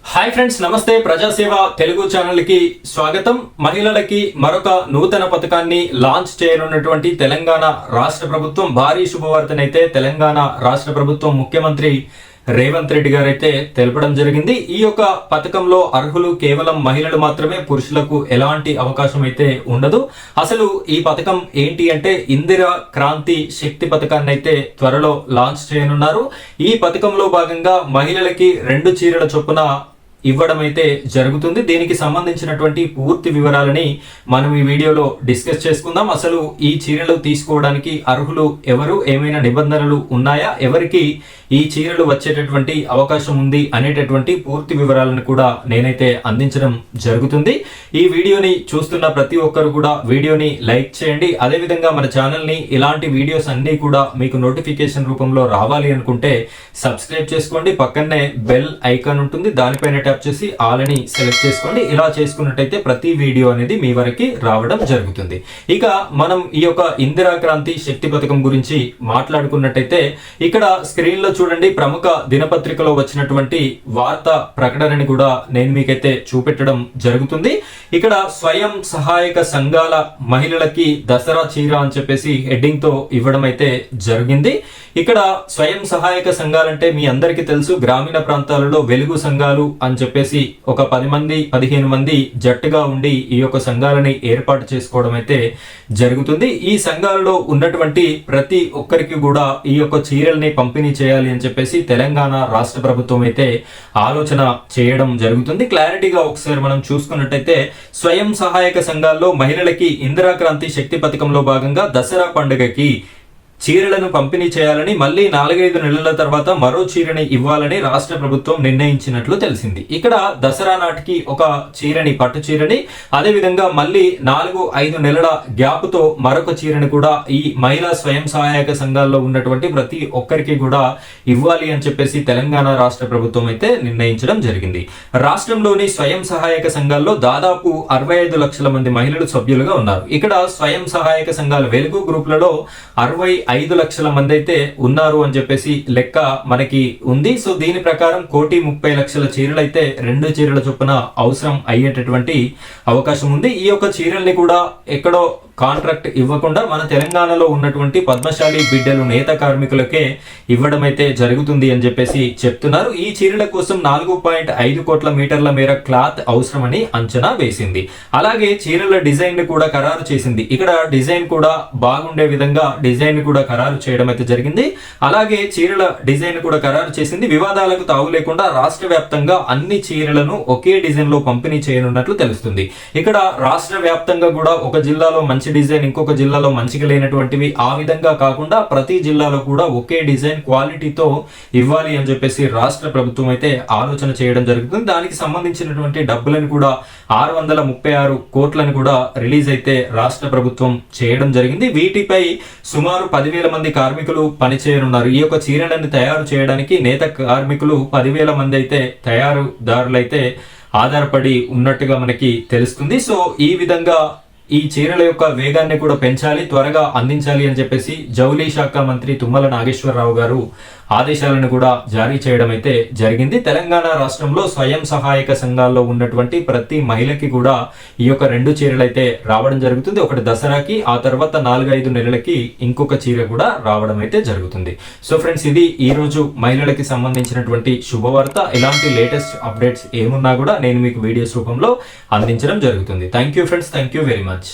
Hi friends, నమస్తే. ప్రజాసేవ Telugu channel కి స్వాగతం. మహిళలకి మరొక నూతన పథకాన్ని లాంచ్ చేయనున్నటువంటి తెలంగాణ రాష్ట్ర ప్రభుత్వం భారీ శుభవార్తనైతే తెలంగాణ రాష్ట్ర ప్రభుత్వం ముఖ్యమంత్రి రేవంత్ రెడ్డి గారు అయితే తెలపడం జరిగింది. ఈ యొక్క పథకంలో అర్హులు కేవలం మహిళలు మాత్రమే, పురుషులకు ఎలాంటి అవకాశం అయితే ఉండదు. అసలు ఈ పథకం ఏంటి అంటే ఇందిరా క్రాంతి శక్తి పథకాన్ని అయితే త్వరలో లాంచ్ చేయనున్నారు. ఈ పథకంలో భాగంగా మహిళలకి 2 చీరల చొప్పున ఇవ్వడం అయితే జరుగుతుంది. దీనికి సంబంధించినటువంటి పూర్తి వివరాలని మనం ఈ వీడియోలో డిస్కస్ చేసుకుందాం. అసలు ఈ చీరలు తీసుకోవడానికి అర్హులు ఎవరు, ఏమైనా నిబంధనలు ఉన్నాయా, ఎవరికి ఈ చీరలు వచ్చేటటువంటి అవకాశం ఉంది అనేటటువంటి పూర్తి వివరాలను కూడా నేనైతే అందించడం జరుగుతుంది. ఈ వీడియోని చూస్తున్న ప్రతి ఒక్కరు కూడా వీడియోని లైక్ చేయండి. అదేవిధంగా మన ఛానల్ని ఇలాంటి వీడియోస్ అన్నీ కూడా మీకు నోటిఫికేషన్ రూపంలో రావాలి అనుకుంటే సబ్స్క్రైబ్ చేసుకోండి. పక్కనే బెల్ ఐకాన్ ఉంటుంది, దానిపైన ట్యాప్ చేసి ఆల్ అని సెలెక్ట్ చేసుకోండి. ఇలా చేసుకున్నట్టయితే ప్రతి వీడియో అనేది మీ వరకు రావడం జరుగుతుంది. ఇక మనం ఈ యొక్క ఇందిరా క్రాంతి శక్తి పథకం గురించి మాట్లాడుకున్నట్టయితే ఇక్కడ స్క్రీన్ లో చూడండి, ప్రముఖ దినపత్రికలో వచ్చినటువంటి వార్తా ప్రకటనని కూడా నేను మీకైతే చూపెట్టడం జరుగుతుంది. ఇక్కడ స్వయం సహాయక సంఘాల మహిళలకి దసరా చీర అని చెప్పేసి హెడ్డింగ్ తో ఇవ్వడం అయితే జరిగింది. ఇక్కడ స్వయం సహాయక సంఘాలంటే మీ అందరికీ తెలుసు, గ్రామీణ ప్రాంతాలలో వెలుగు సంఘాలు అని చెప్పేసి ఒక 10 మంది 15 మంది జట్టుగా ఉండి ఈ యొక్క సంఘాలని ఏర్పాటు చేసుకోవడం అయితే జరుగుతుంది. ఈ సంఘాలలో ఉన్నటువంటి ప్రతి ఒక్కరికి కూడా ఈ యొక్క చీరల్ని పంపిణీ చేయాలి అని చెప్పేసి తెలంగాణ రాష్ట్ర ప్రభుత్వం అయితే ఆలోచన చేయడం జరుగుతుంది. క్లారిటీగా ఒకసారి మనం చూసుకున్నట్టయితే స్వయం సహాయక సంఘాల్లో మహిళలకి ఇందిరా క్రాంతి శక్తి పథకంలో భాగంగా దసరా పండుగకి చీరలను పంపిణీ చేయాలని, మళ్ళీ 4-5 నెలల తర్వాత మరో చీరని ఇవ్వాలని రాష్ట్ర ప్రభుత్వం నిర్ణయించినట్లు తెలిసింది. ఇక్కడ దసరా నాటికి ఒక చీరని, పట్టు చీరని, అదేవిధంగా మళ్ళీ 4-5 నెలల గ్యాప్ తో మరొక చీరని కూడా ఈ మహిళా స్వయం సహాయక సంఘాల్లో ఉన్నటువంటి ప్రతి ఒక్కరికి కూడా ఇవ్వాలి అని చెప్పేసి తెలంగాణ రాష్ట్ర ప్రభుత్వం అయితే నిర్ణయించడం జరిగింది. రాష్ట్రంలోని స్వయం సహాయక సంఘాల్లో దాదాపు 65 లక్షల మంది మహిళలు సభ్యులుగా ఉన్నారు. ఇక్కడ స్వయం సహాయక సంఘాల వెలుగు గ్రూపులలో 65 లక్షల మంది అయితే ఉన్నారు అని చెప్పేసి లెక్క మనకి ఉంది. సో దీని ప్రకారం 1,30,00,000 చీరలు అయితే 2 చీరల చొప్పున అవసరం అయ్యేటటువంటి అవకాశం ఉంది. ఈ యొక్క చీరల్ని కూడా ఎక్కడో కాంట్రాక్ట్ ఇవ్వకుండా మన తెలంగాణలో ఉన్నటువంటి పద్మశాలి బిడ్డలు, నేత కార్మికులకే ఇవ్వడం అయితే జరుగుతుంది అని చెప్పేసి చెప్తున్నారు. ఈ చీరల కోసం 4.5 కోట్ల మీటర్ల మేర క్లాత్ అవసరమని అంచనా వేసింది. అలాగే చీరల డిజైన్ ని కూడా ఖరారు చేసింది. ఇక్కడ డిజైన్ కూడా బాగుండే విధంగా డిజైన్ ని కూడా ఖరారు చేయడం అయితే జరిగింది. అలాగే చీరల డిజైన్ కూడా ఖరారు చేసింది. వివాదాలకు తావు లేకుండా రాష్ట్ర వ్యాప్తంగా అన్ని చీరలను ఒకే డిజైన్ లో పంపిణీ చేయనున్నట్లు తెలుస్తుంది. ఇక్కడ రాష్ట్ర వ్యాప్తంగా కూడా ఒక జిల్లాలో మంచి డిజైన్, ఇంకొక జిల్లాలో మంచిగా లేనటువంటివి, ఆ విధంగా కాకుండా ప్రతి జిల్లాలో కూడా ఒకే డిజైన్ క్వాలిటీతో ఇవ్వాలి అని చెప్పేసి రాష్ట్ర ప్రభుత్వం అయితే ఆలోచన చేయడం జరుగుతుంది. దానికి సంబంధించినటువంటి డబ్బులను కూడా 636 కోట్లను కూడా రిలీజ్ అయితే రాష్ట్ర ప్రభుత్వం చేయడం జరిగింది. వీటిపై సుమారు 10,000 మంది కార్మికులు పనిచేయనున్నారు. ఈ యొక్క చీరలను తయారు చేయడానికి నేత కార్మికులు 10,000 మంది అయితే తయారుదారులైతే ఆధారపడి ఉన్నట్టుగా మనకి తెలుస్తుంది. సో ఈ విధంగా ఈ చీరల యొక్క వేగాన్ని కూడా పెంచాలి, త్వరగా అందించాలి అని చెప్పేసి జౌళి శాఖ మంత్రి తుమ్మల నాగేశ్వరరావు గారు ఆదేశాలను కూడా జారీ చేయడం అయితే జరిగింది. తెలంగాణ రాష్ట్రంలో స్వయం సహాయక సంఘాల్లో ఉన్నటువంటి ప్రతి మహిళకి కూడా ఈ యొక్క 2 చీరలు అయితే రావడం జరుగుతుంది. ఒకటి దసరాకి, ఆ తర్వాత 4-5 నెలలకి ఇంకొక చీర కూడా రావడం అయితే జరుగుతుంది. సో ఫ్రెండ్స్, ఇది ఈ రోజు మహిళలకి సంబంధించినటువంటి శుభవార్త. ఇలాంటి లేటెస్ట్ అప్డేట్స్ ఏమున్నా కూడా నేను మీకు వీడియోస్ రూపంలో అందించడం జరుగుతుంది. Thank you friends, thank you very much.